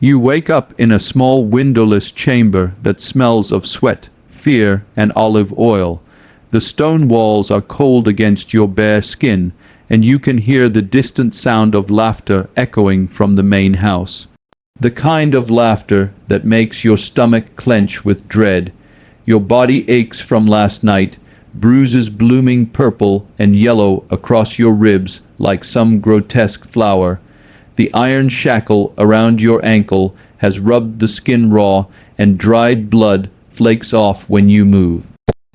You wake up in a small windowless chamber that smells of sweat, fear, and olive oil. The stone walls are cold against your bare skin, and you can hear the distant sound of laughter echoing from the main house. The kind of laughter that makes your stomach clench with dread. Your body aches from last night, bruises blooming purple and yellow across your ribs like some grotesque flower. The iron shackle around your ankle has rubbed the skin raw, and dried blood flakes off when you move.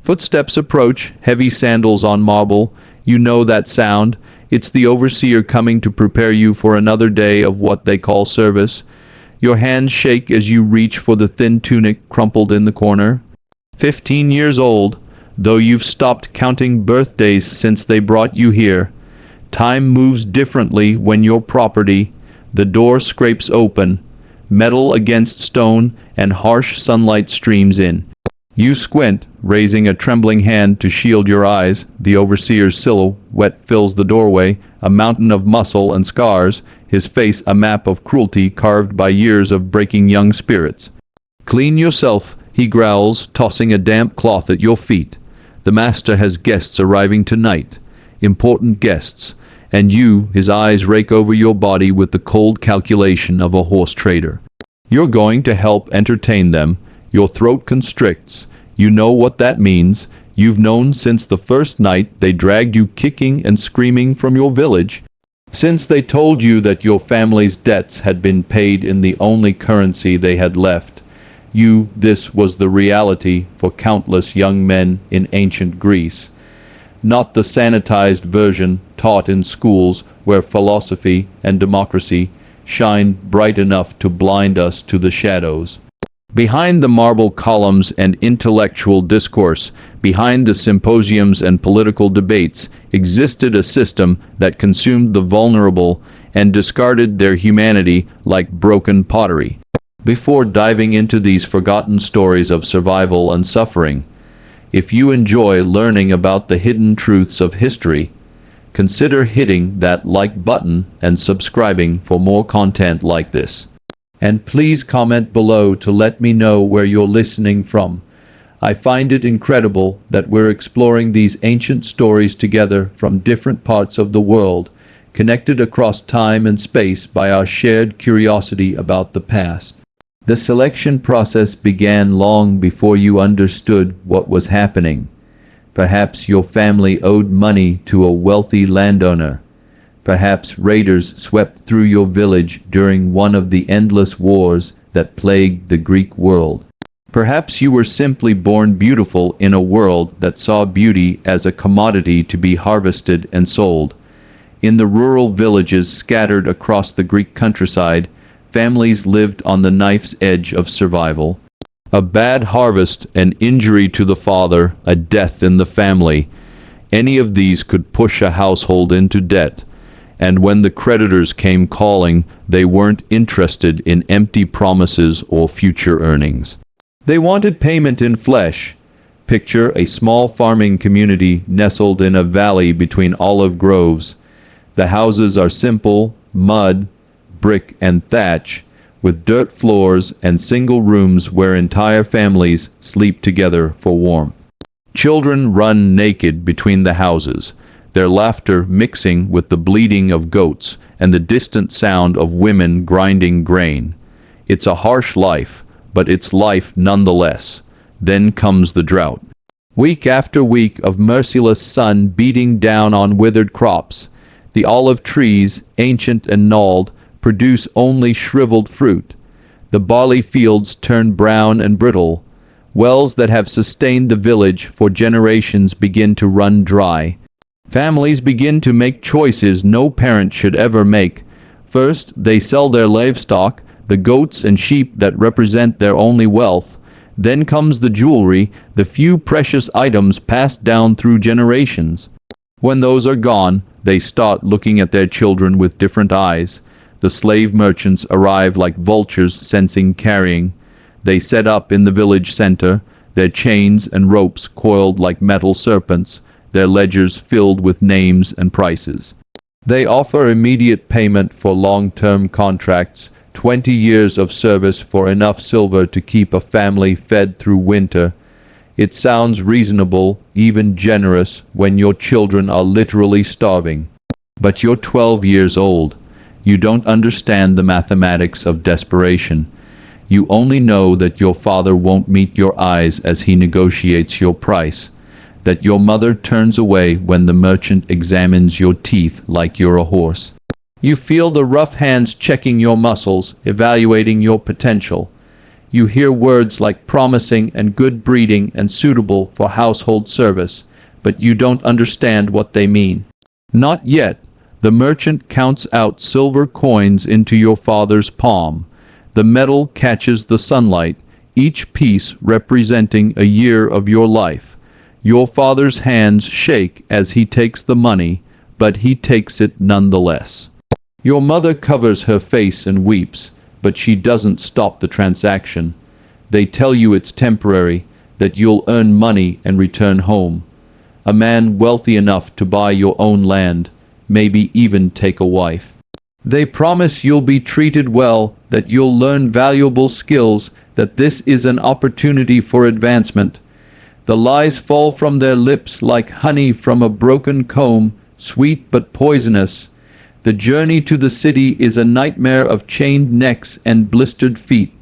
Footsteps approach, heavy sandals on marble. You know that sound. It's the overseer coming to prepare you for another day of what they call service. Your hands shake as you reach for the thin tunic crumpled in the corner. 15 years old, though you've stopped counting birthdays since they brought you here. Time moves differently when you're property. The door scrapes open. Metal against stone, and harsh sunlight streams in. You squint, raising a trembling hand to shield your eyes. The overseer's silhouette fills the doorway, a mountain of muscle and scars, his face a map of cruelty carved by years of breaking young spirits. "Clean yourself," he growls, tossing a damp cloth at your feet. "The master has guests arriving tonight. Important guests. And you," his eyes rake over your body with the cold calculation of a horse trader. "You're going to help entertain them." Your throat constricts. You know what that means. You've known since the first night they dragged you kicking and screaming from your village. Since they told you that your family's debts had been paid in the only currency they had left. This was the reality for countless young men in ancient Greece. Not the sanitized version taught in schools where philosophy and democracy shine bright enough to blind us to the shadows. Behind the marble columns and intellectual discourse, behind the symposiums and political debates, existed a system that consumed the vulnerable and discarded their humanity like broken pottery. Before diving into these forgotten stories of survival and suffering, if you enjoy learning about the hidden truths of history, consider hitting that like button and subscribing for more content like this. And please comment below to let me know where you're listening from. I find it incredible that we're exploring these ancient stories together from different parts of the world, connected across time and space by our shared curiosity about the past. The selection process began long before you understood what was happening. Perhaps your family owed money to a wealthy landowner. Perhaps raiders swept through your village during one of the endless wars that plagued the Greek world. Perhaps you were simply born beautiful in a world that saw beauty as a commodity to be harvested and sold. In the rural villages scattered across the Greek countryside, families lived on the knife's edge of survival. A bad harvest, an injury to the father, a death in the family. Any of these could push a household into debt. And when the creditors came calling, they weren't interested in empty promises or future earnings. They wanted payment in flesh. Picture a small farming community nestled in a valley between olive groves. The houses are simple, mud, brick and thatch, with dirt floors and single rooms where entire families sleep together for warmth. Children run naked between the houses, their laughter mixing with the bleating of goats and the distant sound of women grinding grain. It's a harsh life, but it's life nonetheless. Then comes the drought. Week after week of merciless sun beating down on withered crops. The olive trees, ancient and gnarled, produce only shriveled fruit. The barley fields turn brown and brittle. Wells that have sustained the village for generations begin to run dry. Families begin to make choices no parent should ever make. First, they sell their livestock, the goats and sheep that represent their only wealth. Then comes the jewelry, the few precious items passed down through generations. When those are gone, they start looking at their children with different eyes. The slave merchants arrive like vultures sensing carrion. They set up in the village center, their chains and ropes coiled like metal serpents, their ledgers filled with names and prices. They offer immediate payment for long-term contracts, 20 years of service for enough silver to keep a family fed through winter. It sounds reasonable, even generous, when your children are literally starving. But you're 12 years old. You don't understand the mathematics of desperation. You only know that your father won't meet your eyes as he negotiates your price, that your mother turns away when the merchant examines your teeth like you're a horse. You feel the rough hands checking your muscles, evaluating your potential. You hear words like promising and good breeding and suitable for household service, but you don't understand what they mean. Not yet. The merchant counts out silver coins into your father's palm. The metal catches the sunlight, each piece representing a year of your life. Your father's hands shake as he takes the money, but he takes it nonetheless. Your mother covers her face and weeps, but she doesn't stop the transaction. They tell you it's temporary, that you'll earn money and return home. A man wealthy enough to buy your own land, maybe even take a wife. They promise you'll be treated well, that you'll learn valuable skills, that this is an opportunity for advancement. The lies fall from their lips like honey from a broken comb, sweet but poisonous. The journey to the city is a nightmare of chained necks and blistered feet.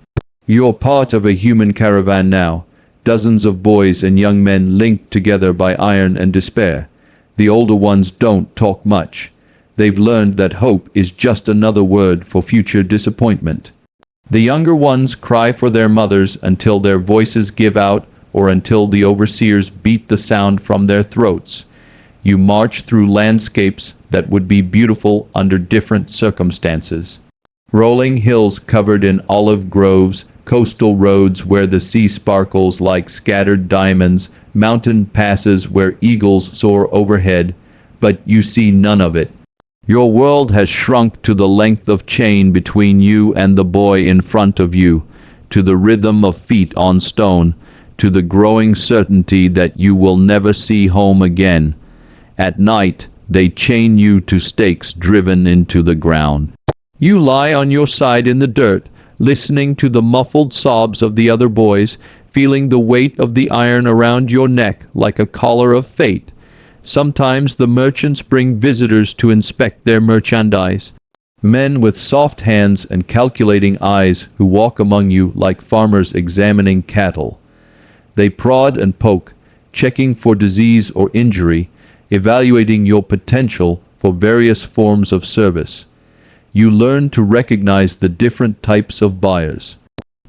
You're part of a human caravan now, dozens of boys and young men linked together by iron and despair. The older ones don't talk much. They've learned that hope is just another word for future disappointment. The younger ones cry for their mothers until their voices give out or until the overseers beat the sound from their throats. You march through landscapes that would be beautiful under different circumstances. Rolling hills covered in olive groves, coastal roads where the sea sparkles like scattered diamonds, mountain passes where eagles soar overhead, but you see none of it. Your world has shrunk to the length of chain between you and the boy in front of you, to the rhythm of feet on stone, to the growing certainty that you will never see home again. At night, they chain you to stakes driven into the ground. You lie on your side in the dirt, listening to the muffled sobs of the other boys, feeling the weight of the iron around your neck like a collar of fate. Sometimes the merchants bring visitors to inspect their merchandise. Men with soft hands and calculating eyes who walk among you like farmers examining cattle. They prod and poke, checking for disease or injury, evaluating your potential for various forms of service. You learn to recognize the different types of buyers.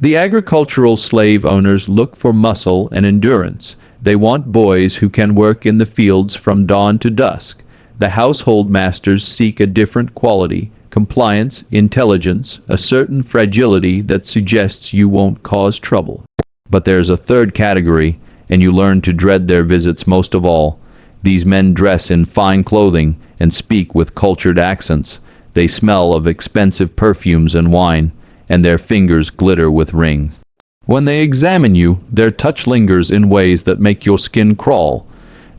The agricultural slave owners look for muscle and endurance. They want boys who can work in the fields from dawn to dusk. The household masters seek a different quality, compliance, intelligence, a certain fragility that suggests you won't cause trouble. But there's a third category, and you learn to dread their visits most of all. These men dress in fine clothing and speak with cultured accents. They smell of expensive perfumes and wine, and their fingers glitter with rings. When they examine you, their touch lingers in ways that make your skin crawl.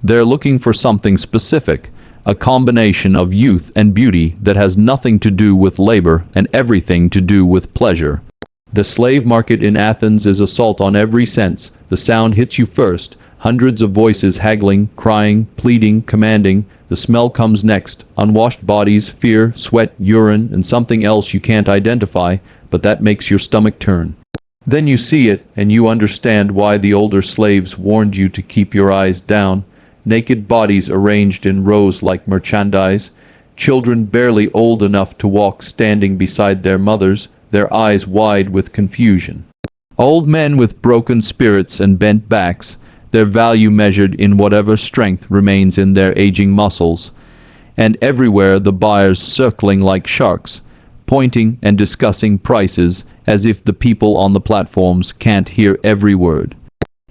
They're looking for something specific, a combination of youth and beauty that has nothing to do with labor and everything to do with pleasure. The slave market in Athens is assault on every sense. The sound hits you first. Hundreds of voices haggling, crying, pleading, commanding. The smell comes next. Unwashed bodies, fear, sweat, urine, and something else you can't identify, but that makes your stomach turn. Then you see it, and you understand why the older slaves warned you to keep your eyes down. Naked bodies arranged in rows like merchandise. Children barely old enough to walk standing beside their mothers, their eyes wide with confusion. Old men with broken spirits and bent backs, their value measured in whatever strength remains in their aging muscles. And everywhere the buyers circling like sharks, pointing and discussing prices as if the people on the platforms can't hear every word.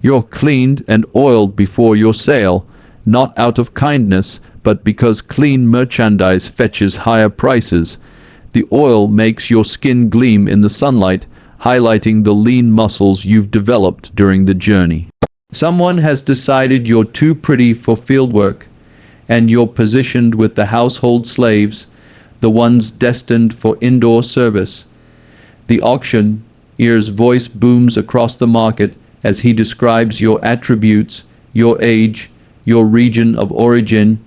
You're cleaned and oiled before your sale, not out of kindness, but because clean merchandise fetches higher prices. The oil makes your skin gleam in the sunlight, highlighting the lean muscles you've developed during the journey. Someone has decided you're too pretty for fieldwork, and you're positioned with the household slaves, the ones destined for indoor service. The auctioneer's voice booms across the market as he describes your attributes, your age, your region of origin,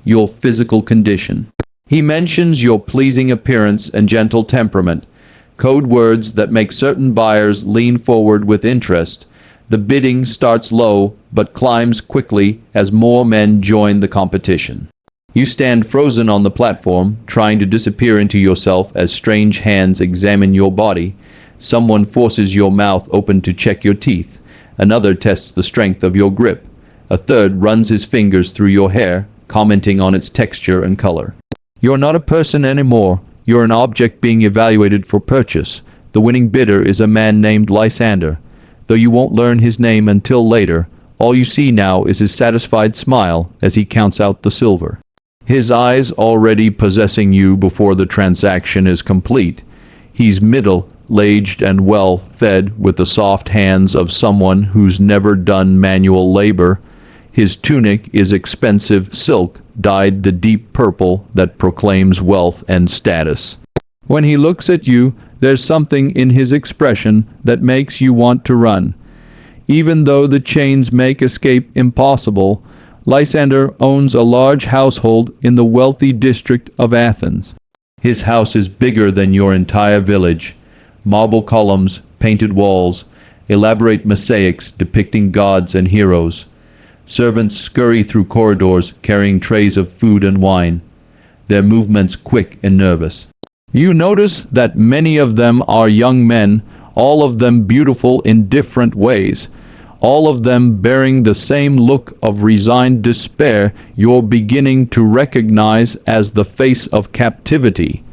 your physical condition. He mentions your pleasing appearance and gentle temperament, code words that make certain buyers lean forward with interest. The bidding starts low but climbs quickly as more men join the competition. You stand frozen on the platform, trying to disappear into yourself as strange hands examine your body. Someone forces your mouth open to check your teeth. Another tests the strength of your grip. A third runs his fingers through your hair, commenting on its texture and color. You're not a person anymore. You're an object being evaluated for purchase. The winning bidder is a man named Lysander. Though you won't learn his name until later, all you see now is his satisfied smile as he counts out the silver. His eyes already possessing you before the transaction is complete. He's middle-aged and well-fed with the soft hands of someone who's never done manual labor. His tunic is expensive silk, dyed the deep purple that proclaims wealth and status. When he looks at you, there's something in his expression that makes you want to run. Even though the chains make escape impossible, Lysander owns a large household in the wealthy district of Athens. His house is bigger than your entire village. Marble columns, painted walls, elaborate mosaics depicting gods and heroes. Servants scurry through corridors carrying trays of food and wine, their movements quick and nervous. You notice that many of them are young men, all of them beautiful in different ways, all of them bearing the same look of resigned despair you're beginning to recognize as the face of captivity.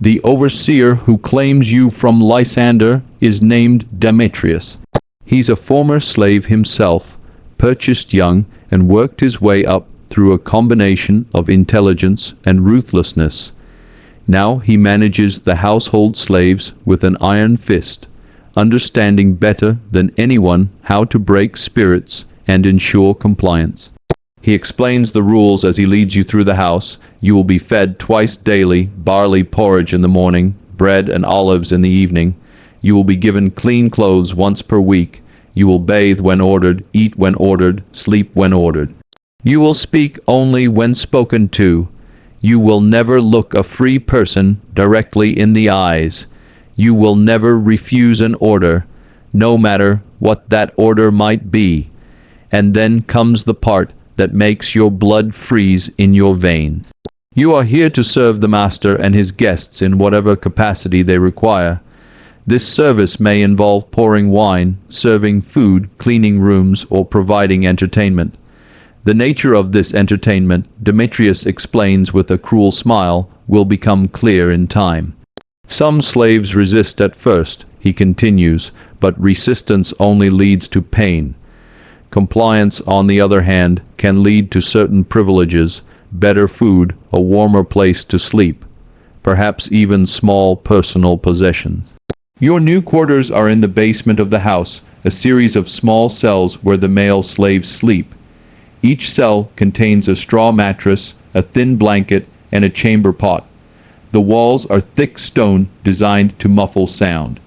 The overseer who claims you from Lysander is named Demetrius. He's a former slave himself, purchased young and worked his way up through a combination of intelligence and ruthlessness. Now he manages the household slaves with an iron fist, understanding better than anyone how to break spirits and ensure compliance. He explains the rules as he leads you through the house. You will be fed twice daily, barley porridge in the morning, bread and olives in the evening. You will be given clean clothes once per week. You will bathe when ordered, eat when ordered, sleep when ordered. You will speak only when spoken to. You will never look a free person directly in the eyes. You will never refuse an order, no matter what that order might be. And then comes the part that makes your blood freeze in your veins. You are here to serve the master and his guests in whatever capacity they require. This service may involve pouring wine, serving food, cleaning rooms, or providing entertainment. The nature of this entertainment, Demetrius explains with a cruel smile, will become clear in time. Some slaves resist at first, he continues, but resistance only leads to pain. Compliance, on the other hand, can lead to certain privileges, better food, a warmer place to sleep, perhaps even small personal possessions. Your new quarters are in the basement of the house, a series of small cells where the male slaves sleep. Each cell contains a straw mattress, a thin blanket, and a chamber pot. The walls are thick stone designed to muffle sound.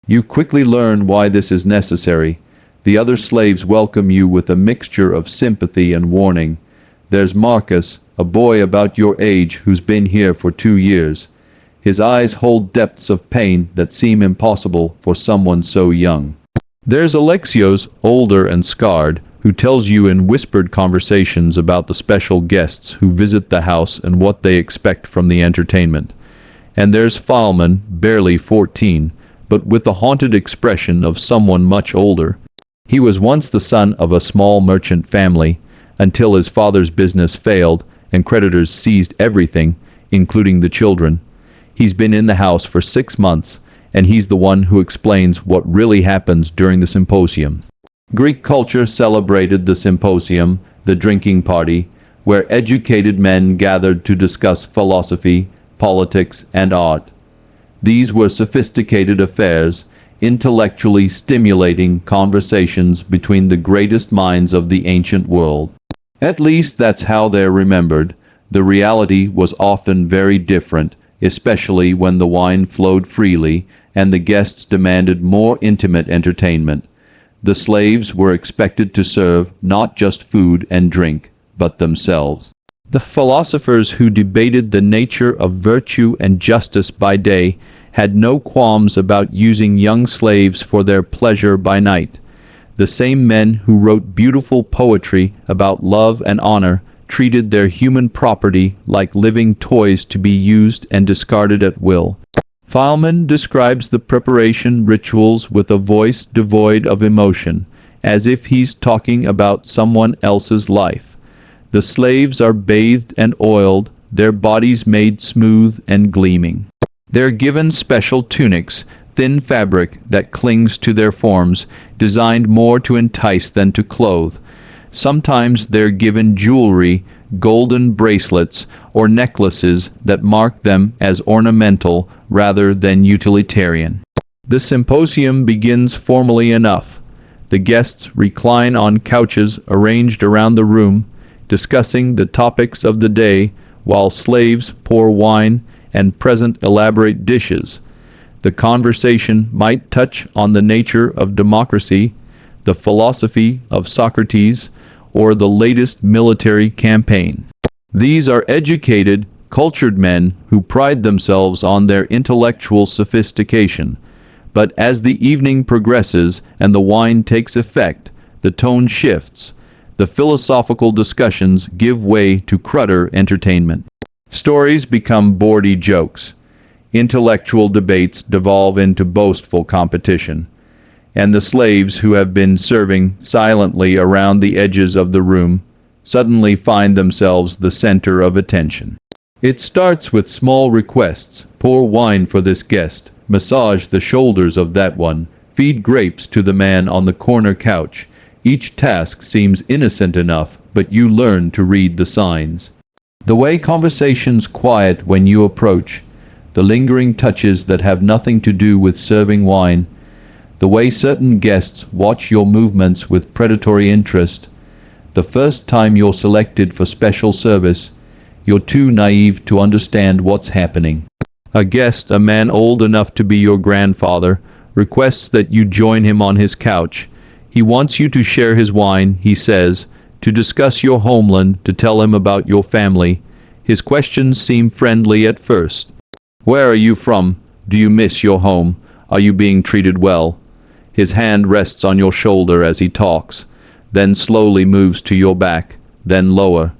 You quickly learn why this is necessary. The other slaves welcome you with a mixture of sympathy and warning. There's Marcus, a boy about your age who's been here for 2 years. His eyes hold depths of pain that seem impossible for someone so young. There's Alexios, older and scarred, who tells you in whispered conversations about the special guests who visit the house and what they expect from the entertainment. And there's Philemon, barely 14, but with the haunted expression of someone much older. He was once the son of a small merchant family, until his father's business failed and creditors seized everything, including the children. He's been in the house for 6 months, and he's the one who explains what really happens during the symposium. Greek culture celebrated the symposium, the drinking party, where educated men gathered to discuss philosophy, politics, and art. These were sophisticated affairs, intellectually stimulating conversations between the greatest minds of the ancient world. At least that's how they're remembered. The reality was often very different, especially when the wine flowed freely and the guests demanded more intimate entertainment. The slaves were expected to serve not just food and drink, but themselves. The philosophers who debated the nature of virtue and justice by day had no qualms about using young slaves for their pleasure by night. The same men who wrote beautiful poetry about love and honor treated their human property like living toys to be used and discarded at will. Philemon describes the preparation rituals with a voice devoid of emotion, as if he's talking about someone else's life. The slaves are bathed and oiled, their bodies made smooth and gleaming. They're given special tunics, thin fabric that clings to their forms, designed more to entice than to clothe. Sometimes they're given jewelry, golden bracelets, or necklaces that mark them as ornamental rather than utilitarian. The symposium begins formally enough. The guests recline on couches arranged around the room, discussing the topics of the day, while slaves pour wine and present elaborate dishes. The conversation might touch on the nature of democracy, the philosophy of Socrates, or the latest military campaign. These are educated, cultured men who pride themselves on their intellectual sophistication. But as the evening progresses and the wine takes effect, the tone shifts. The philosophical discussions give way to cruder entertainment. Stories become bawdy jokes. Intellectual debates devolve into boastful competition. And the slaves who have been serving silently around the edges of the room suddenly find themselves the center of attention. It starts with small requests: pour wine for this guest, massage the shoulders of that one, feed grapes to the man on the corner couch. Each task seems innocent enough, but you learn to read the signs. The way conversations quiet when you approach, the lingering touches that have nothing to do with serving wine, the way certain guests watch your movements with predatory interest. The first time you're selected for special service, you're too naive to understand what's happening. A guest, a man old enough to be your grandfather, requests that you join him on his couch. He wants you to share his wine, he says, to discuss your homeland, to tell him about your family. His questions seem friendly at first. Where are you from? Do you miss your home? Are you being treated well? His hand rests on your shoulder as he talks, then slowly moves to your back, then lower.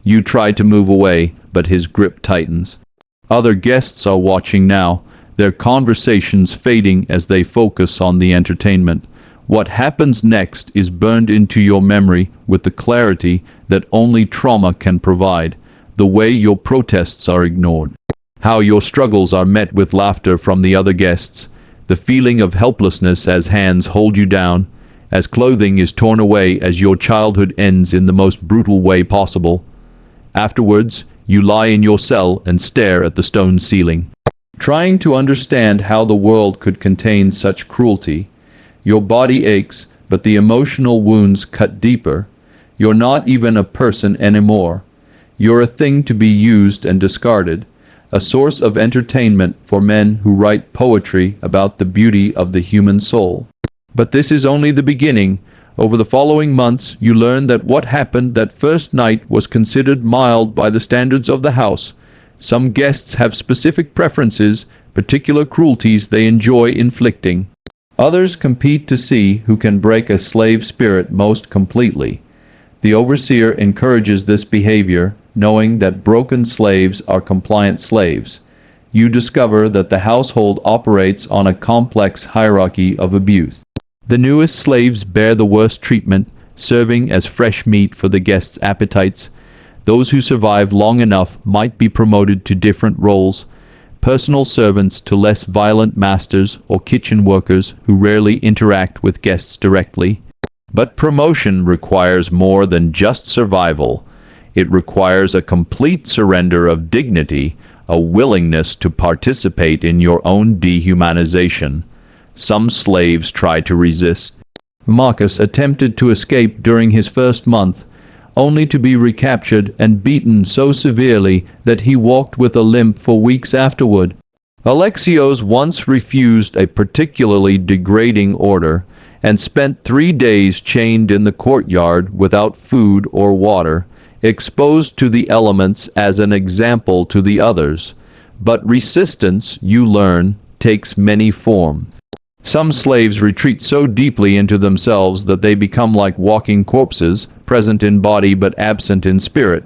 You try to move away, but his grip tightens. Other guests are watching now, their conversations fading as they focus on the entertainment. What happens next is burned into your memory with the clarity that only trauma can provide. The way your protests are ignored, how your struggles are met with laughter from the other guests, the feeling of helplessness as hands hold you down, as clothing is torn away, as your childhood ends in the most brutal way possible. Afterwards, you lie in your cell and stare at the stone ceiling, trying to understand how the world could contain such cruelty. Your body aches, but the emotional wounds cut deeper. You're not even a person anymore. You're a thing to be used and discarded, a source of entertainment for men who write poetry about the beauty of the human soul. But this is only the beginning. Over the following months, you learn that what happened that first night was considered mild by the standards of the house. Some guests have specific preferences, particular cruelties they enjoy inflicting. Others compete to see who can break a slave spirit most completely. The overseer encourages this behavior, knowing that broken slaves are compliant slaves. You discover that the household operates on a complex hierarchy of abuse. The newest slaves bear the worst treatment, serving as fresh meat for the guests' appetites. Those who survive long enough might be promoted to different roles: personal servants to less violent masters, or kitchen workers who rarely interact with guests directly. But promotion requires more than just survival. It requires a complete surrender of dignity, a willingness to participate in your own dehumanization. Some slaves try to resist. Marcus attempted to escape during his first month, only to be recaptured and beaten so severely that he walked with a limp for weeks afterward. Alexios once refused a particularly degrading order and spent 3 days chained in the courtyard without food or water, exposed to the elements as an example to the others. But resistance, you learn, takes many forms. Some slaves retreat so deeply into themselves that they become like walking corpses, present in body but absent in spirit.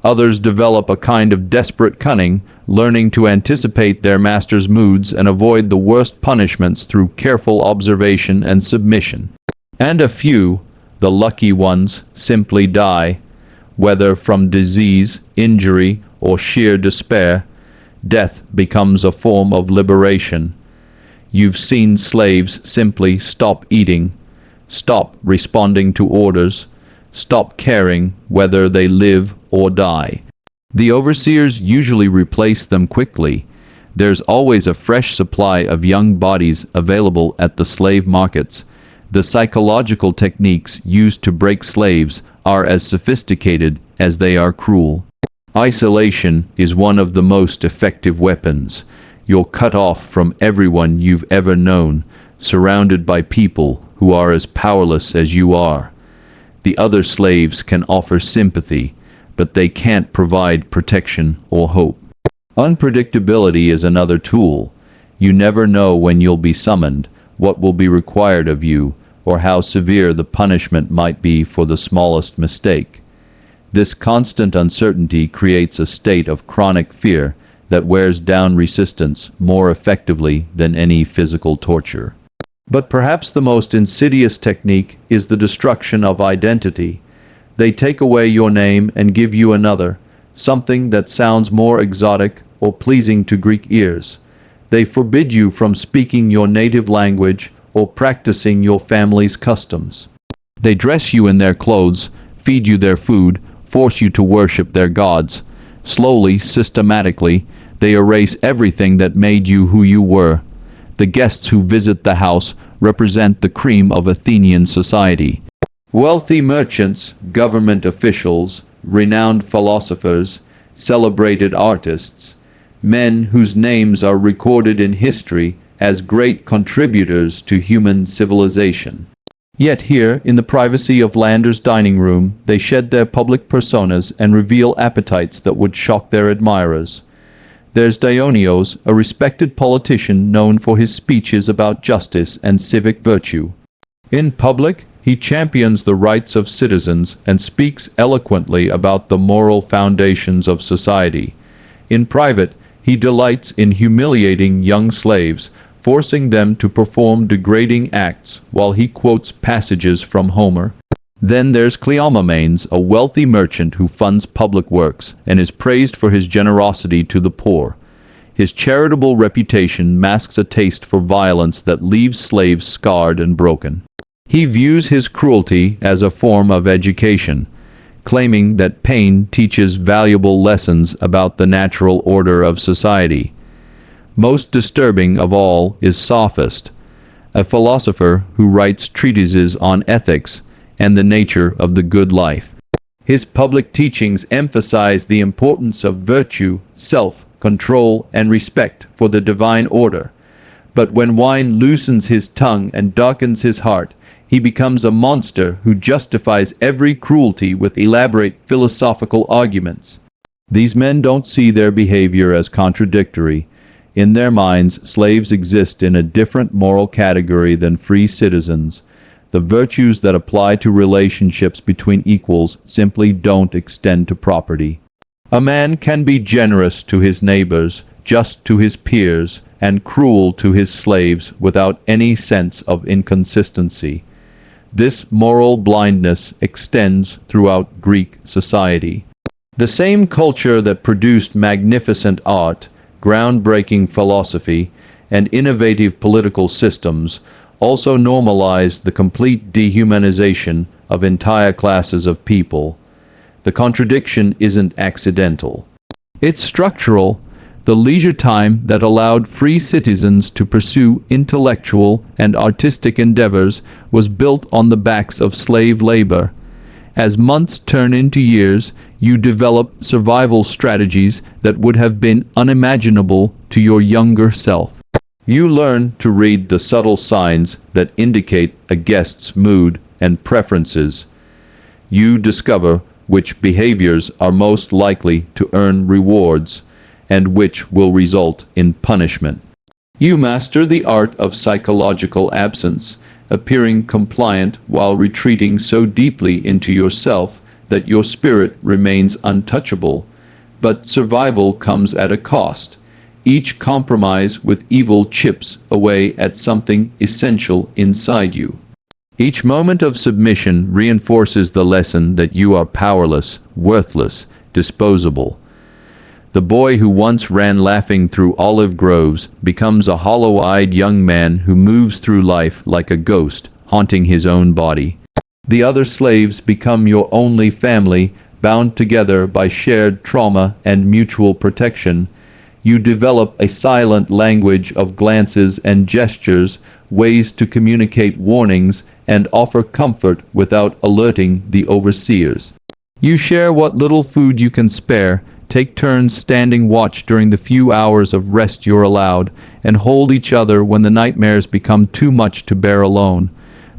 Others develop a kind of desperate cunning, learning to anticipate their master's moods and avoid the worst punishments through careful observation and submission. And a few, the lucky ones, simply die, whether from disease, injury, or sheer despair. Death becomes a form of liberation. You've seen slaves simply stop eating, stop responding to orders, stop caring whether they live or die. The overseers usually replace them quickly. There's always a fresh supply of young bodies available at the slave markets. The psychological techniques used to break slaves are as sophisticated as they are cruel. Isolation is one of the most effective weapons. You're cut off from everyone you've ever known, surrounded by people who are as powerless as you are. The other slaves can offer sympathy, but they can't provide protection or hope. Unpredictability is another tool. You never know when you'll be summoned, what will be required of you, or how severe the punishment might be for the smallest mistake. This constant uncertainty creates a state of chronic fear that wears down resistance more effectively than any physical torture. But perhaps the most insidious technique is the destruction of identity. They take away your name and give you another, something that sounds more exotic or pleasing to Greek ears. They forbid you from speaking your native language or practicing your family's customs. They dress you in their clothes, feed you their food, force you to worship their gods. Slowly, systematically, they erase everything that made you who you were. The guests who visit the house represent the cream of Athenian society. Wealthy merchants, government officials, renowned philosophers, celebrated artists, men whose names are recorded in history as great contributors to human civilization. Yet here, in the privacy of Lander's dining room, they shed their public personas and reveal appetites that would shock their admirers. There's Dionysios, a respected politician known for his speeches about justice and civic virtue. In public, he champions the rights of citizens and speaks eloquently about the moral foundations of society. In private, he delights in humiliating young slaves, forcing them to perform degrading acts while he quotes passages from Homer. Then there's Cleomenes, a wealthy merchant who funds public works and is praised for his generosity to the poor. His charitable reputation masks a taste for violence that leaves slaves scarred and broken. He views his cruelty as a form of education, claiming that pain teaches valuable lessons about the natural order of society. Most disturbing of all is Sophist, a philosopher who writes treatises on ethics and the nature of the good life. His public teachings emphasize the importance of virtue, self-control, and respect for the divine order. But when wine loosens his tongue and darkens his heart, he becomes a monster who justifies every cruelty with elaborate philosophical arguments. These men don't see their behavior as contradictory. In their minds, slaves exist in a different moral category than free citizens. The virtues that apply to relationships between equals simply don't extend to property. A man can be generous to his neighbors, just to his peers, and cruel to his slaves without any sense of inconsistency. This moral blindness extends throughout Greek society. The same culture that produced magnificent art, groundbreaking philosophy, and innovative political systems also normalized the complete dehumanization of entire classes of people. The contradiction isn't accidental. It's structural. The leisure time that allowed free citizens to pursue intellectual and artistic endeavors was built on the backs of slave labor, As months turn into years, you develop survival strategies that would have been unimaginable to your younger self. You learn to read the subtle signs that indicate a guest's mood and preferences. You discover which behaviors are most likely to earn rewards and which will result in punishment. You master the art of psychological absence, appearing compliant while retreating so deeply into yourself that your spirit remains untouchable. But survival comes at a cost. Each compromise with evil chips away at something essential inside you. Each moment of submission reinforces the lesson that you are powerless, worthless, disposable. The boy who once ran laughing through olive groves becomes a hollow-eyed young man who moves through life like a ghost, haunting his own body. The other slaves become your only family, bound together by shared trauma and mutual protection. You develop a silent language of glances and gestures, ways to communicate warnings and offer comfort without alerting the overseers. You share what little food you can spare, take turns standing watch during the few hours of rest you're allowed, and hold each other when the nightmares become too much to bear alone.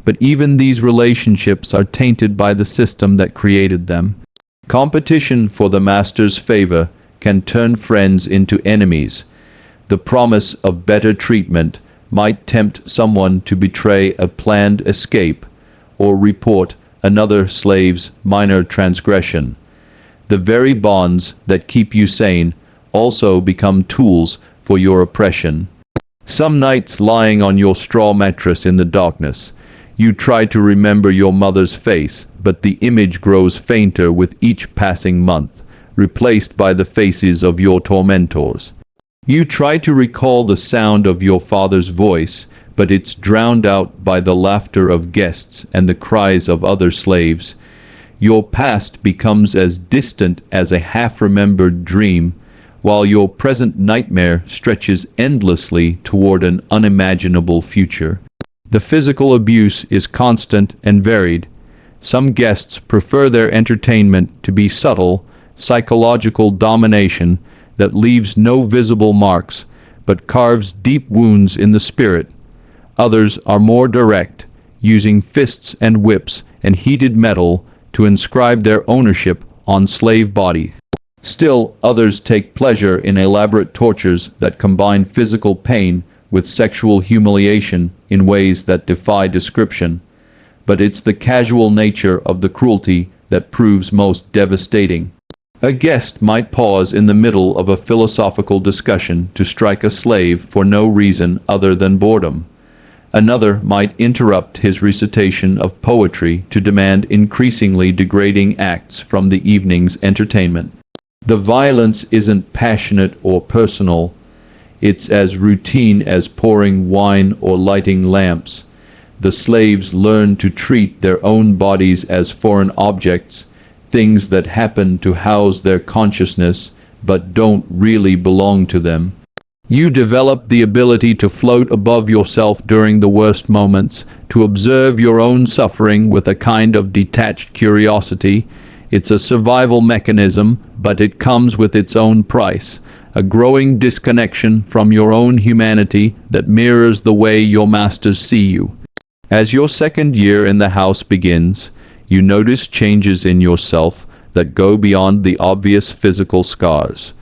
But even these relationships are tainted by the system that created them. Competition for the master's favor can turn friends into enemies. The promise of better treatment might tempt someone to betray a planned escape or report another slave's minor transgression. The very bonds that keep you sane also become tools for your oppression. Some nights lying on your straw mattress in the darkness, you try to remember your mother's face, but the image grows fainter with each passing month, replaced by the faces of your tormentors. You try to recall the sound of your father's voice, but it's drowned out by the laughter of guests and the cries of other slaves. Your past becomes as distant as a half-remembered dream, while your present nightmare stretches endlessly toward an unimaginable future. The physical abuse is constant and varied. Some guests prefer their entertainment to be subtle, psychological domination that leaves no visible marks, but carves deep wounds in the spirit. Others are more direct, using fists and whips and heated metal to inscribe their ownership on slave bodies. Still, others take pleasure in elaborate tortures that combine physical pain with sexual humiliation in ways that defy description. But it's the casual nature of the cruelty that proves most devastating. A guest might pause in the middle of a philosophical discussion to strike a slave for no reason other than boredom. Another might interrupt his recitation of poetry to demand increasingly degrading acts from the evening's entertainment. The violence isn't passionate or personal. It's as routine as pouring wine or lighting lamps. The slaves learn to treat their own bodies as foreign objects, things that happen to house their consciousness but don't really belong to them. You develop the ability to float above yourself during the worst moments, to observe your own suffering with a kind of detached curiosity. It's a survival mechanism, but it comes with its own price, a growing disconnection from your own humanity that mirrors the way your masters see you. As your second year in the house begins, you notice changes in yourself that go beyond the obvious physical scars.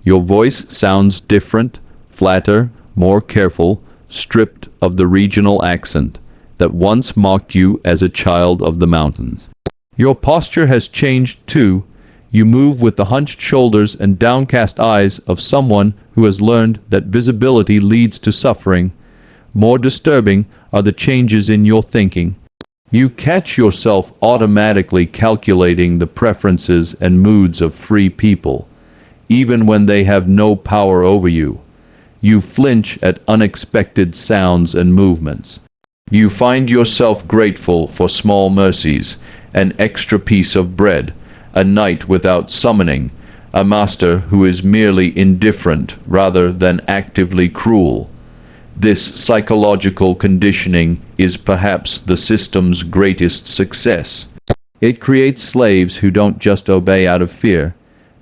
Your voice sounds different, flatter, more careful, stripped of the regional accent that once mocked you as a child of the mountains. Your posture has changed too. You move with the hunched shoulders and downcast eyes of someone who has learned that visibility leads to suffering. More disturbing are the changes in your thinking. You catch yourself automatically calculating the preferences and moods of free people, even when they have no power over you. You flinch at unexpected sounds and movements. You find yourself grateful for small mercies, an extra piece of bread, a night without summoning, a master who is merely indifferent rather than actively cruel. This psychological conditioning is perhaps the system's greatest success. It creates slaves who don't just obey out of fear,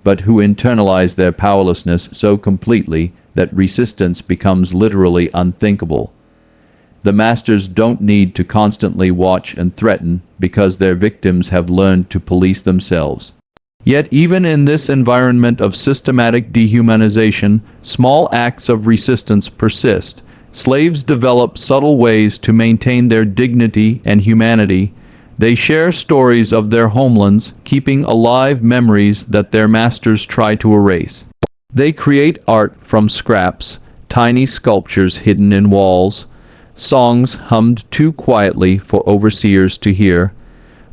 but who internalize their powerlessness so completely that resistance becomes literally unthinkable. The masters don't need to constantly watch and threaten because their victims have learned to police themselves. Yet even in this environment of systematic dehumanization, small acts of resistance persist. Slaves develop subtle ways to maintain their dignity and humanity. They share stories of their homelands, keeping alive memories that their masters try to erase. They create art from scraps, tiny sculptures hidden in walls, songs hummed too quietly for overseers to hear,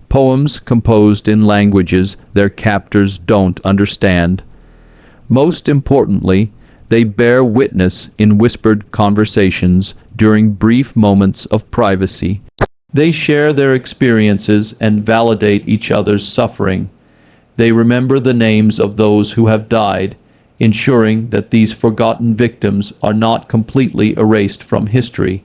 poems composed in languages their captors don't understand. Most importantly, they bear witness in whispered conversations during brief moments of privacy. They share their experiences and validate each other's suffering. They remember the names of those who have died, ensuring that these forgotten victims are not completely erased from history.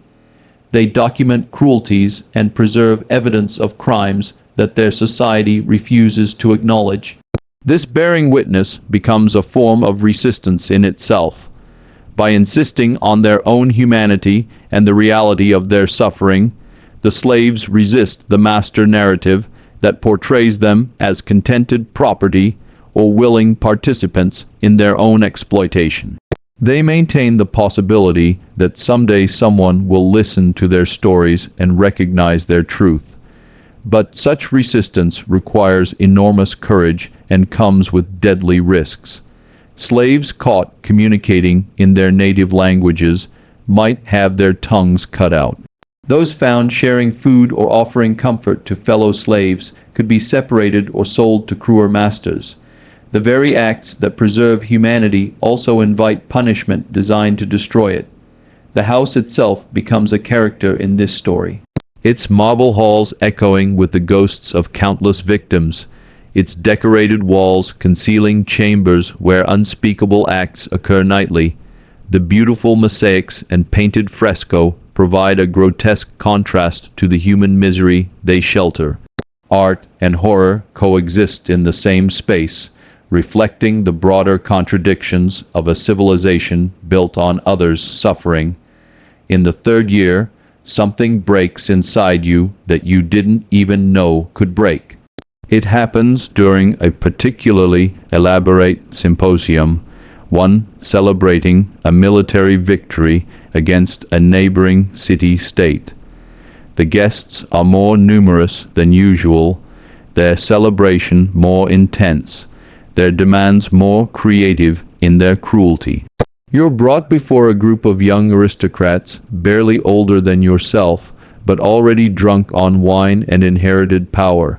They document cruelties and preserve evidence of crimes that their society refuses to acknowledge. This bearing witness becomes a form of resistance in itself. By insisting on their own humanity and the reality of their suffering, the slaves resist the master narrative that portrays them as contented property or willing participants in their own exploitation. They maintain the possibility that someday someone will listen to their stories and recognize their truth. But such resistance requires enormous courage and comes with deadly risks. Slaves caught communicating in their native languages might have their tongues cut out. Those found sharing food or offering comfort to fellow slaves could be separated or sold to cruel masters. The very acts that preserve humanity also invite punishment designed to destroy it. The house itself becomes a character in this story, its marble halls echoing with the ghosts of countless victims, its decorated walls concealing chambers where unspeakable acts occur nightly. The beautiful mosaics and painted fresco provide a grotesque contrast to the human misery they shelter. Art and horror coexist in the same space, reflecting the broader contradictions of a civilization built on others' suffering. In the third year, something breaks inside you that you didn't even know could break. It happens during a particularly elaborate symposium, one celebrating a military victory against a neighboring city-state. The guests are more numerous than usual, their celebration more intense, their demands more creative in their cruelty. You're brought before a group of young aristocrats, barely older than yourself, but already drunk on wine and inherited power.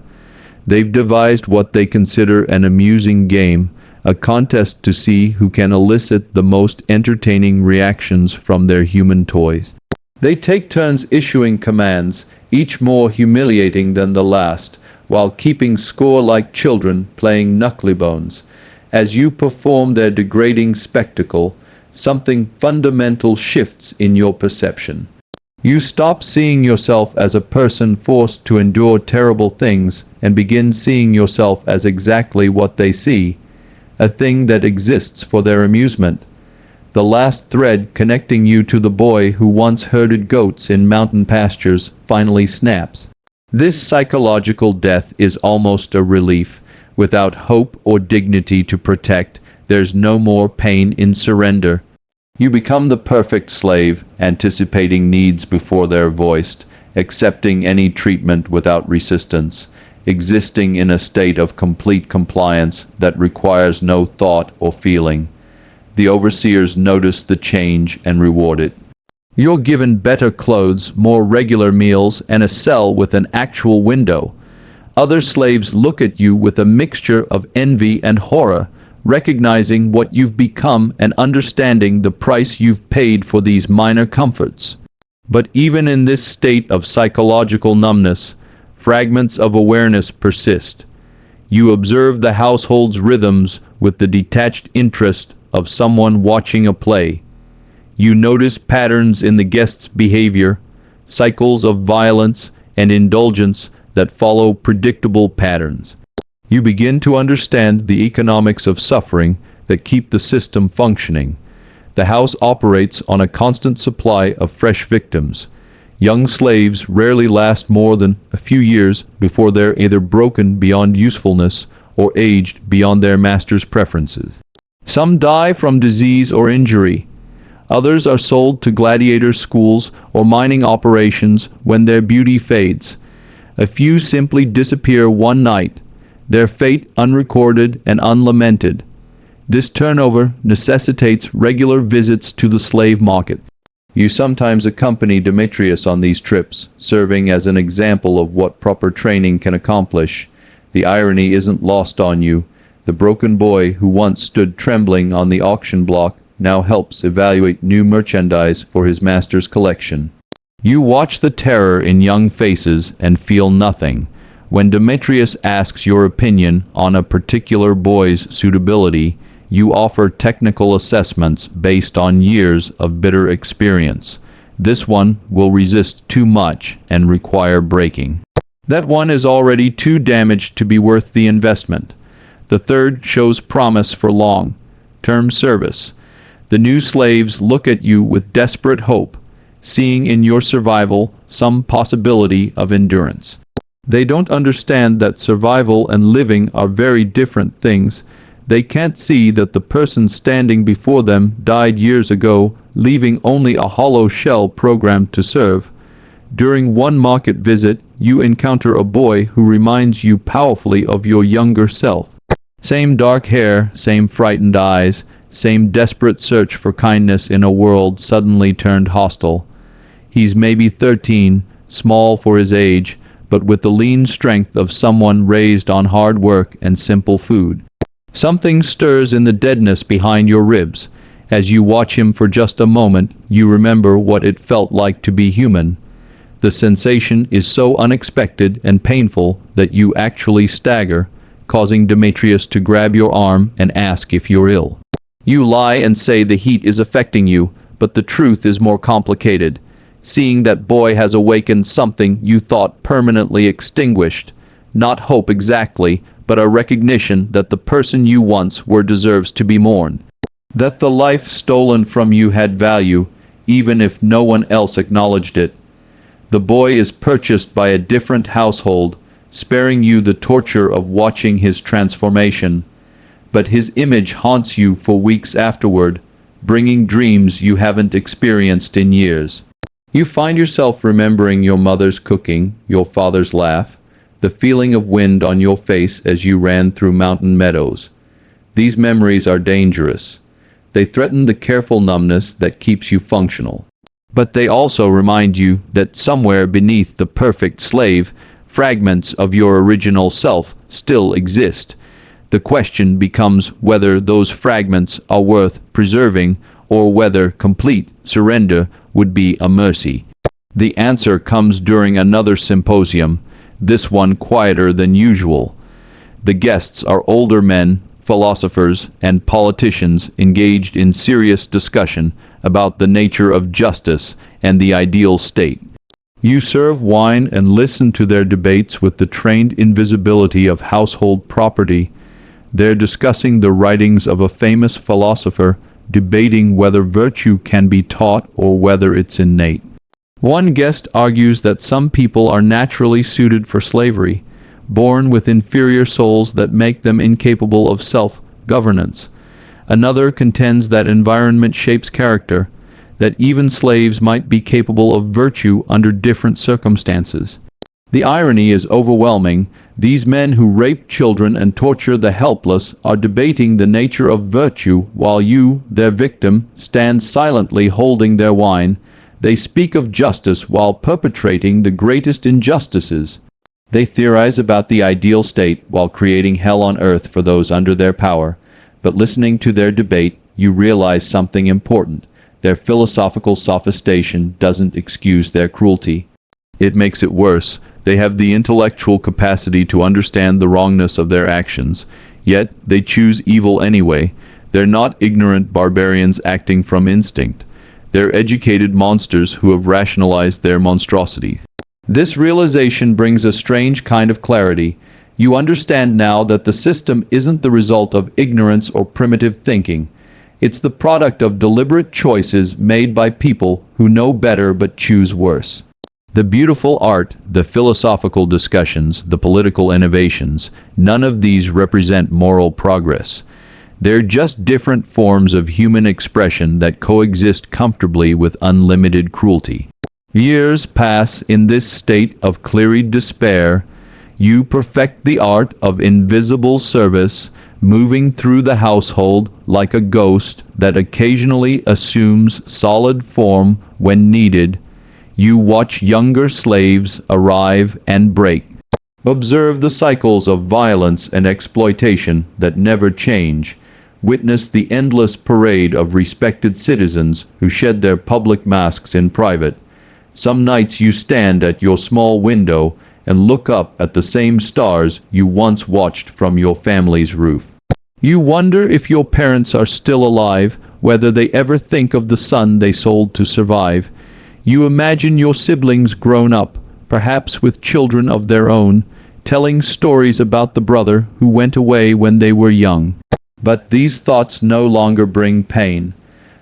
They've devised what they consider an amusing game, a contest to see who can elicit the most entertaining reactions from their human toys. They take turns issuing commands, each more humiliating than the last, while keeping score like children playing knucklybones. As you perform their degrading spectacle, something fundamental shifts in your perception. You stop seeing yourself as a person forced to endure terrible things and begin seeing yourself as exactly what they see, a thing that exists for their amusement. The last thread connecting you to the boy who once herded goats in mountain pastures finally snaps. This psychological death is almost a relief. Without hope or dignity to protect, there's no more pain in surrender. You become the perfect slave, anticipating needs before they're voiced, accepting any treatment without resistance, existing in a state of complete compliance that requires no thought or feeling. The overseers notice the change and reward it. You're given better clothes, more regular meals, and a cell with an actual window. Other slaves look at you with a mixture of envy and horror, recognizing what you've become and understanding the price you've paid for these minor comforts. But even in this state of psychological numbness, fragments of awareness persist. You observe the household's rhythms with the detached interest of someone watching a play. You notice patterns in the guests' behavior, cycles of violence and indulgence that follow predictable patterns. You begin to understand the economics of suffering that keep the system functioning. The house operates on a constant supply of fresh victims. Young slaves rarely last more than a few years before they're either broken beyond usefulness or aged beyond their master's preferences. Some die from disease or injury. Others are sold to gladiator schools or mining operations when their beauty fades. A few simply disappear one night, their fate unrecorded and unlamented. This turnover necessitates regular visits to the slave market. You sometimes accompany Demetrius on these trips, serving as an example of what proper training can accomplish. The irony isn't lost on you. The broken boy who once stood trembling on the auction block now helps evaluate new merchandise for his master's collection. You watch the terror in young faces and feel nothing. When Demetrius asks your opinion on a particular boy's suitability, you offer technical assessments based on years of bitter experience. This one will resist too much and require breaking. That one is already too damaged to be worth the investment. The third shows promise for long-term service. The new slaves look at you with desperate hope, seeing in your survival some possibility of endurance. They don't understand that survival and living are very different things. They can't see that the person standing before them died years ago, leaving only a hollow shell programmed to serve. During one market visit, you encounter a boy who reminds you powerfully of your younger self. Same dark hair, same frightened eyes, same desperate search for kindness in a world suddenly turned hostile. He's maybe 13, small for his age, but with the lean strength of someone raised on hard work and simple food. Something stirs in the deadness behind your ribs. As you watch him for just a moment, you remember what it felt like to be human. The sensation is so unexpected and painful that you actually stagger, causing Demetrius to grab your arm and ask if you're ill. You lie and say the heat is affecting you, but the truth is more complicated. Seeing that boy has awakened something you thought permanently extinguished. Not hope exactly, but a recognition that the person you once were deserves to be mourned. That the life stolen from you had value, even if no one else acknowledged it. The boy is purchased by a different household, sparing you the torture of watching his transformation. But his image haunts you for weeks afterward, bringing dreams you haven't experienced in years. You find yourself remembering your mother's cooking, your father's laugh, the feeling of wind on your face as you ran through mountain meadows. These memories are dangerous. They threaten the careful numbness that keeps you functional. But they also remind you that somewhere beneath the perfect slave, fragments of your original self still exist. The question becomes whether those fragments are worth preserving or whether complete surrender would be a mercy. The answer comes during another symposium, this one quieter than usual. The guests are older men, philosophers, and politicians engaged in serious discussion about the nature of justice and the ideal state. You serve wine and listen to their debates with the trained invisibility of household property. They're discussing the writings of a famous philosopher, debating whether virtue can be taught or whether it's innate. One guest argues that some people are naturally suited for slavery, born with inferior souls that make them incapable of self-governance. Another contends that environment shapes character, that even slaves might be capable of virtue under different circumstances. The irony is overwhelming. These men who rape children and torture the helpless are debating the nature of virtue while you, their victim, stand silently holding their wine. They speak of justice while perpetrating the greatest injustices. They theorize about the ideal state while creating hell on earth for those under their power. But listening to their debate, you realize something important. Their philosophical sophistication doesn't excuse their cruelty. It makes it worse. They have the intellectual capacity to understand the wrongness of their actions, yet they choose evil anyway. They're not ignorant barbarians acting from instinct. They're educated monsters who have rationalized their monstrosity. This realization brings a strange kind of clarity. You understand now that the system isn't the result of ignorance or primitive thinking. It's the product of deliberate choices made by people who know better but choose worse. The beautiful art, the philosophical discussions, the political innovations, none of these represent moral progress. They're just different forms of human expression that coexist comfortably with unlimited cruelty. Years pass in this state of cleared despair. You perfect the art of invisible service, moving through the household like a ghost that occasionally assumes solid form when needed. You watch younger slaves arrive and break. Observe the cycles of violence and exploitation that never change. Witness the endless parade of respected citizens who shed their public masks in private. Some nights you stand at your small window and look up at the same stars you once watched from your family's roof. You wonder if your parents are still alive, whether they ever think of the son they sold to survive. You imagine your siblings grown up, perhaps with children of their own, telling stories about the brother who went away when they were young. But these thoughts no longer bring pain.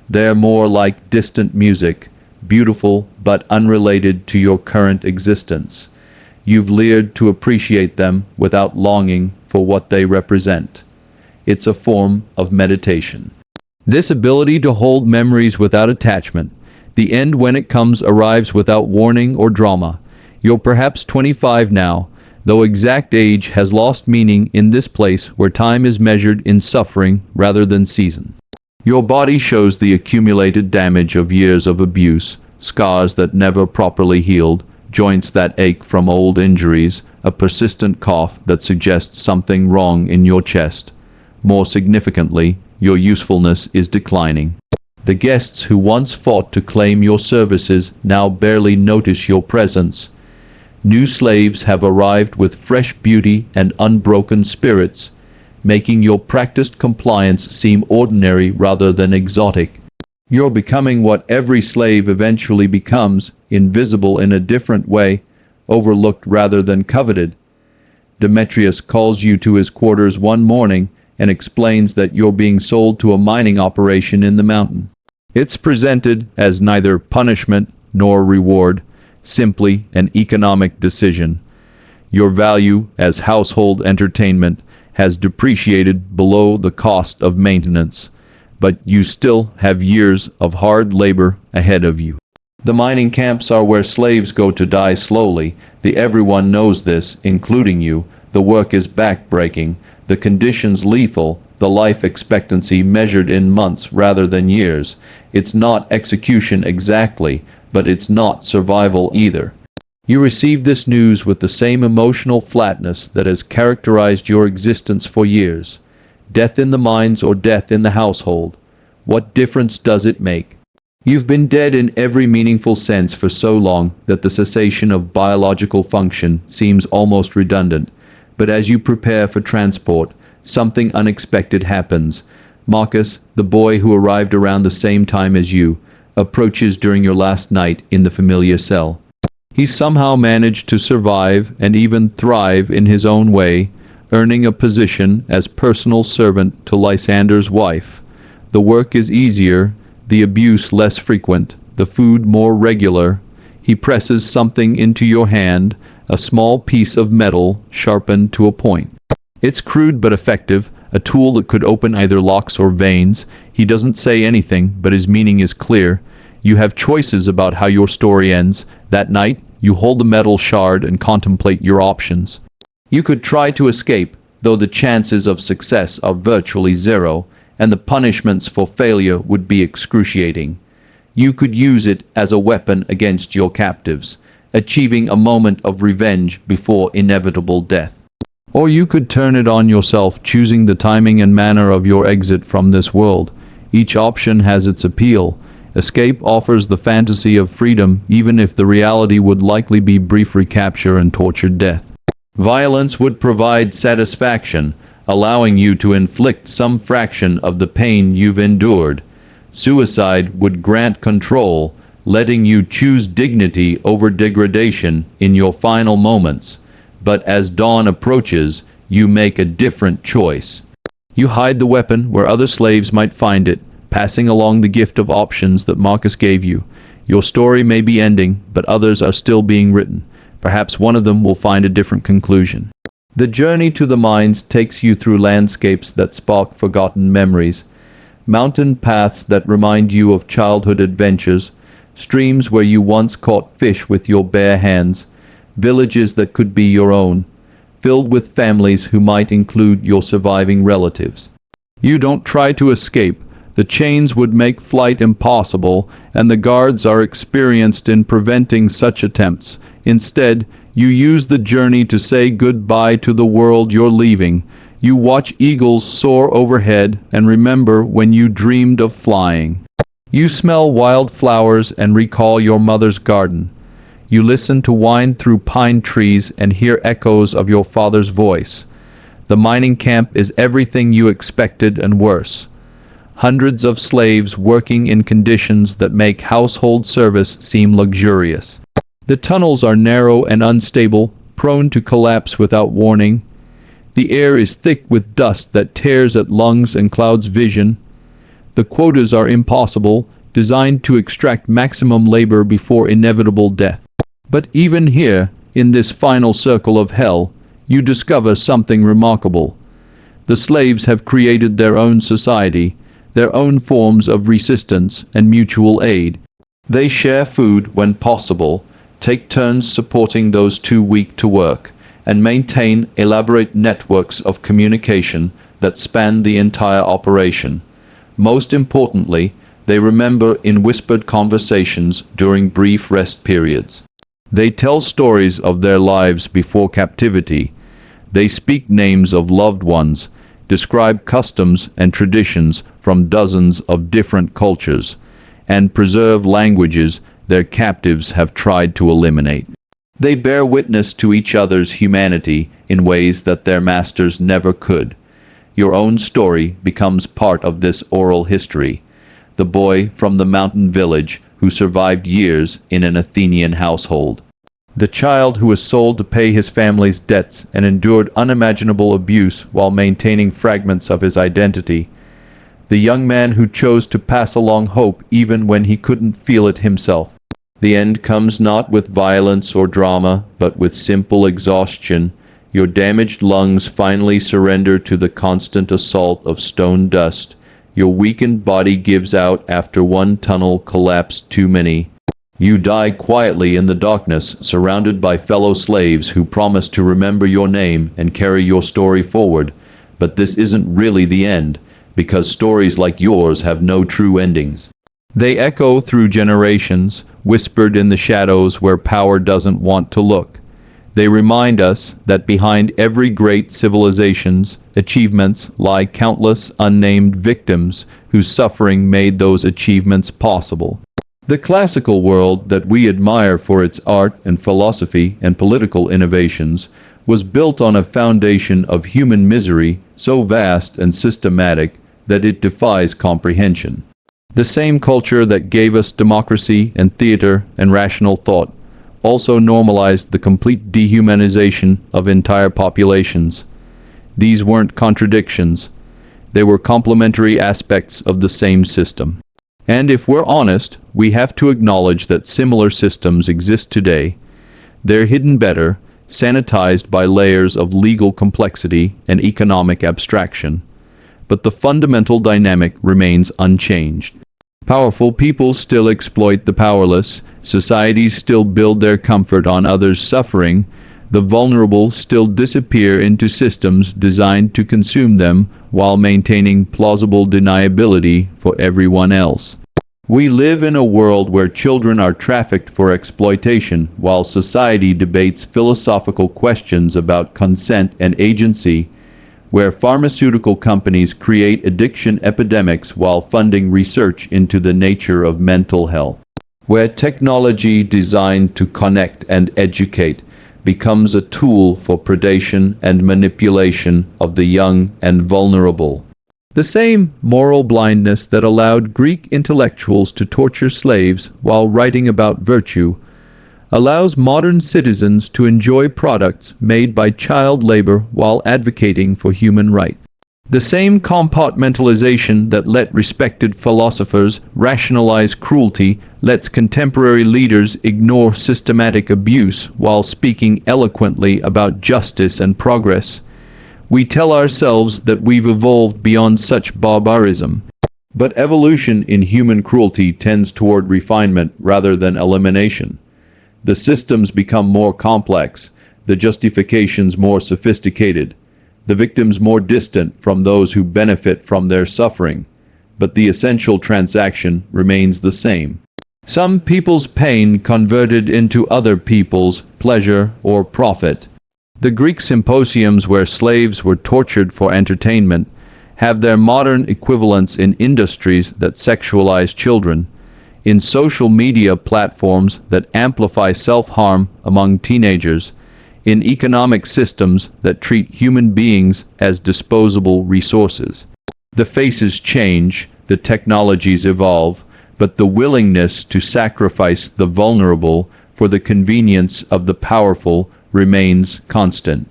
They're more like distant music, beautiful but unrelated to your current existence. You've learned to appreciate them without longing for what they represent. It's a form of meditation. This ability to hold memories without attachment, the end when it comes arrives without warning or drama. You're perhaps 25 now, though exact age has lost meaning in this place where time is measured in suffering rather than season. Your body shows the accumulated damage of years of abuse, scars that never properly healed, joints that ache from old injuries, a persistent cough that suggests something wrong in your chest. More significantly, your usefulness is declining. The guests who once fought to claim your services now barely notice your presence. New slaves have arrived with fresh beauty and unbroken spirits, making your practiced compliance seem ordinary rather than exotic. You're becoming what every slave eventually becomes, invisible in a different way, overlooked rather than coveted. Demetrius calls you to his quarters one morning and explains that you're being sold to a mining operation in the mountain. It's presented as neither punishment nor reward, simply an economic decision. Your value as household entertainment has depreciated below the cost of maintenance, but you still have years of hard labor ahead of you. The mining camps are where slaves go to die slowly. Everyone knows this, including you. The work is backbreaking, the conditions lethal, the life expectancy measured in months rather than years. It's not execution exactly, but it's not survival either. You receive this news with the same emotional flatness that has characterized your existence for years. Death in the mines or death in the household. What difference does it make? You've been dead in every meaningful sense for so long that the cessation of biological function seems almost redundant. But as you prepare for transport, something unexpected happens. Marcus, the boy who arrived around the same time as you, approaches during your last night in the familiar cell. He somehow managed to survive and even thrive in his own way, earning a position as personal servant to Lysander's wife. The work is easier, the abuse less frequent, the food more regular. He presses something into your hand, a small piece of metal sharpened to a point. It's crude but effective, a tool that could open either locks or veins. He doesn't say anything, but his meaning is clear. You have choices about how your story ends. That night, you hold the metal shard and contemplate your options. You could try to escape, though the chances of success are virtually zero, and the punishments for failure would be excruciating. You could use it as a weapon against your captives, achieving a moment of revenge before inevitable death. Or you could turn it on yourself, choosing the timing and manner of your exit from this world. Each option has its appeal. Escape offers the fantasy of freedom, even if the reality would likely be brief recapture and tortured death. Violence would provide satisfaction, allowing you to inflict some fraction of the pain you've endured. Suicide would grant control, letting you choose dignity over degradation in your final moments. But as dawn approaches, you make a different choice. You hide the weapon where other slaves might find it, passing along the gift of options that Marcus gave you. Your story may be ending, but others are still being written. Perhaps one of them will find a different conclusion. The journey to the mines takes you through landscapes that spark forgotten memories, mountain paths that remind you of childhood adventures, streams where you once caught fish with your bare hands, villages that could be your own, filled with families who might include your surviving relatives. You don't try to escape. The chains would make flight impossible, and the guards are experienced in preventing such attempts. Instead, you use the journey to say goodbye to the world you're leaving. You watch eagles soar overhead and remember when you dreamed of flying. You smell wild flowers and recall your mother's garden. You listen to wind through pine trees and hear echoes of your father's voice. The mining camp is everything you expected and worse. Hundreds of slaves working in conditions that make household service seem luxurious. The tunnels are narrow and unstable, prone to collapse without warning. The air is thick with dust that tears at lungs and clouds vision. The quotas are impossible, designed to extract maximum labor before inevitable death. But even here, in this final circle of hell, you discover something remarkable. The slaves have created their own society, their own forms of resistance and mutual aid. They share food when possible, take turns supporting those too weak to work, and maintain elaborate networks of communication that span the entire operation. Most importantly, they remember in whispered conversations during brief rest periods. They tell stories of their lives before captivity. They speak names of loved ones, describe customs and traditions from dozens of different cultures, and preserve languages their captives have tried to eliminate. They bear witness to each other's humanity in ways that their masters never could. Your own story becomes part of this oral history. The boy from the mountain village who survived years in an Athenian household. The child who was sold to pay his family's debts and endured unimaginable abuse while maintaining fragments of his identity. The young man who chose to pass along hope even when he couldn't feel it himself. The end comes not with violence or drama, but with simple exhaustion. Your damaged lungs finally surrender to the constant assault of stone dust. Your weakened body gives out after one tunnel collapsed too many. You die quietly in the darkness, surrounded by fellow slaves who promise to remember your name and carry your story forward. But this isn't really the end, because stories like yours have no true endings. They echo through generations, whispered in the shadows where power doesn't want to look. They remind us that behind every great civilization's achievements lie countless unnamed victims whose suffering made those achievements possible. The classical world that we admire for its art and philosophy and political innovations was built on a foundation of human misery so vast and systematic that it defies comprehension. The same culture that gave us democracy and theater and rational thought also normalized the complete dehumanization of entire populations. These weren't contradictions. They were complementary aspects of the same system. And if we're honest, we have to acknowledge that similar systems exist today. They're hidden better, sanitized by layers of legal complexity and economic abstraction. But the fundamental dynamic remains unchanged. Powerful people still exploit the powerless, societies still build their comfort on others' suffering, the vulnerable still disappear into systems designed to consume them while maintaining plausible deniability for everyone else. We live in a world where children are trafficked for exploitation while society debates philosophical questions about consent and agency, where pharmaceutical companies create addiction epidemics while funding research into the nature of mental health, where technology designed to connect and educate becomes a tool for predation and manipulation of the young and vulnerable. The same moral blindness that allowed Greek intellectuals to torture slaves while writing about virtue allows modern citizens to enjoy products made by child labor while advocating for human rights. The same compartmentalization that let respected philosophers rationalize cruelty lets contemporary leaders ignore systematic abuse while speaking eloquently about justice and progress. We tell ourselves that we've evolved beyond such barbarism. But evolution in human cruelty tends toward refinement rather than elimination. The systems become more complex, the justifications more sophisticated, the victims more distant from those who benefit from their suffering, but the essential transaction remains the same. Some people's pain converted into other people's pleasure or profit. The Greek symposiums where slaves were tortured for entertainment have their modern equivalents in industries that sexualize children, in social media platforms that amplify self-harm among teenagers, in economic systems that treat human beings as disposable resources. The faces change, the technologies evolve, but the willingness to sacrifice the vulnerable for the convenience of the powerful remains constant.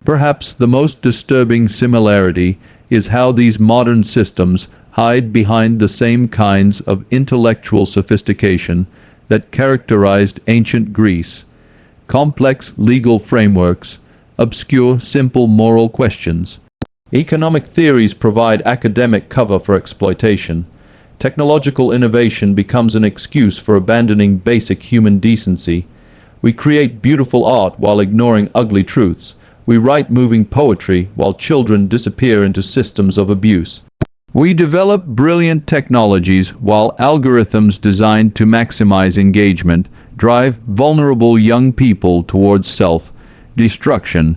Perhaps the most disturbing similarity is how these modern systems hide behind the same kinds of intellectual sophistication that characterized ancient Greece: complex legal frameworks, obscure simple moral questions. Economic theories provide academic cover for exploitation. Technological innovation becomes an excuse for abandoning basic human decency. We create beautiful art while ignoring ugly truths. We write moving poetry while children disappear into systems of abuse. We develop brilliant technologies while algorithms designed to maximize engagement drive vulnerable young people towards self-destruction.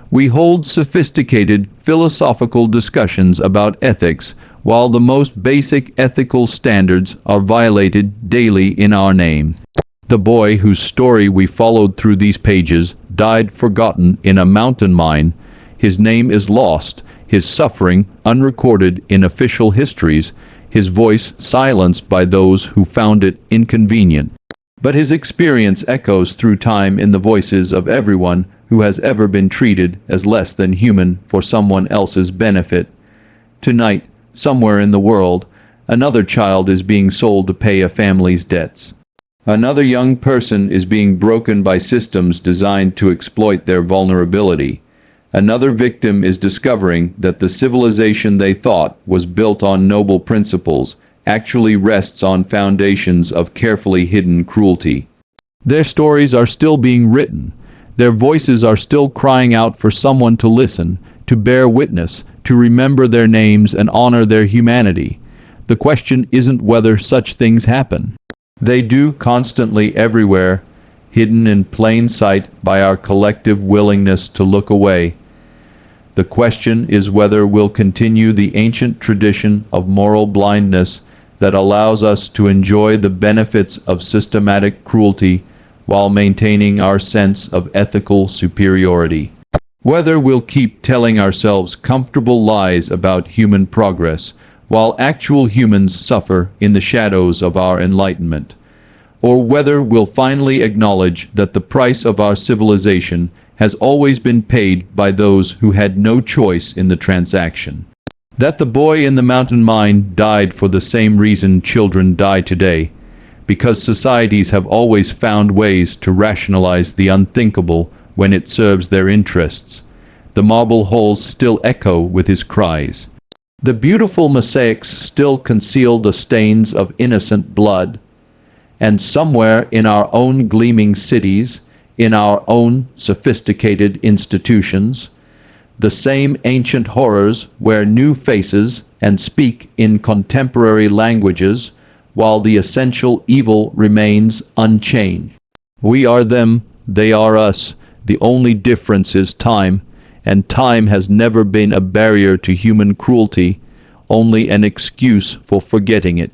We hold sophisticated philosophical discussions about ethics while the most basic ethical standards are violated daily in our name. The boy whose story we followed through these pages died forgotten in a mountain mine. His name is lost, his suffering unrecorded in official histories, his voice silenced by those who found it inconvenient. But his experience echoes through time in the voices of everyone who has ever been treated as less than human for someone else's benefit. Tonight, somewhere in the world, another child is being sold to pay a family's debts. Another young person is being broken by systems designed to exploit their vulnerability. Another victim is discovering that the civilization they thought was built on noble principles actually rests on foundations of carefully hidden cruelty. Their stories are still being written. Their voices are still crying out for someone to listen, to bear witness, to remember their names and honor their humanity. The question isn't whether such things happen. They do constantly everywhere, hidden in plain sight by our collective willingness to look away. The question is whether we'll continue the ancient tradition of moral blindness that allows us to enjoy the benefits of systematic cruelty while maintaining our sense of ethical superiority. Whether we'll keep telling ourselves comfortable lies about human progress while actual humans suffer in the shadows of our enlightenment, or whether we'll finally acknowledge that the price of our civilization has always been paid by those who had no choice in the transaction. That the boy in the mountain mine died for the same reason children die today, because societies have always found ways to rationalize the unthinkable when it serves their interests. The marble halls still echo with his cries. The beautiful mosaics still conceal the stains of innocent blood. And somewhere in our own gleaming cities, in our own sophisticated institutions, the same ancient horrors wear new faces and speak in contemporary languages, while the essential evil remains unchanged. We are them, they are us. The only difference is time, and time has never been a barrier to human cruelty, only an excuse for forgetting it.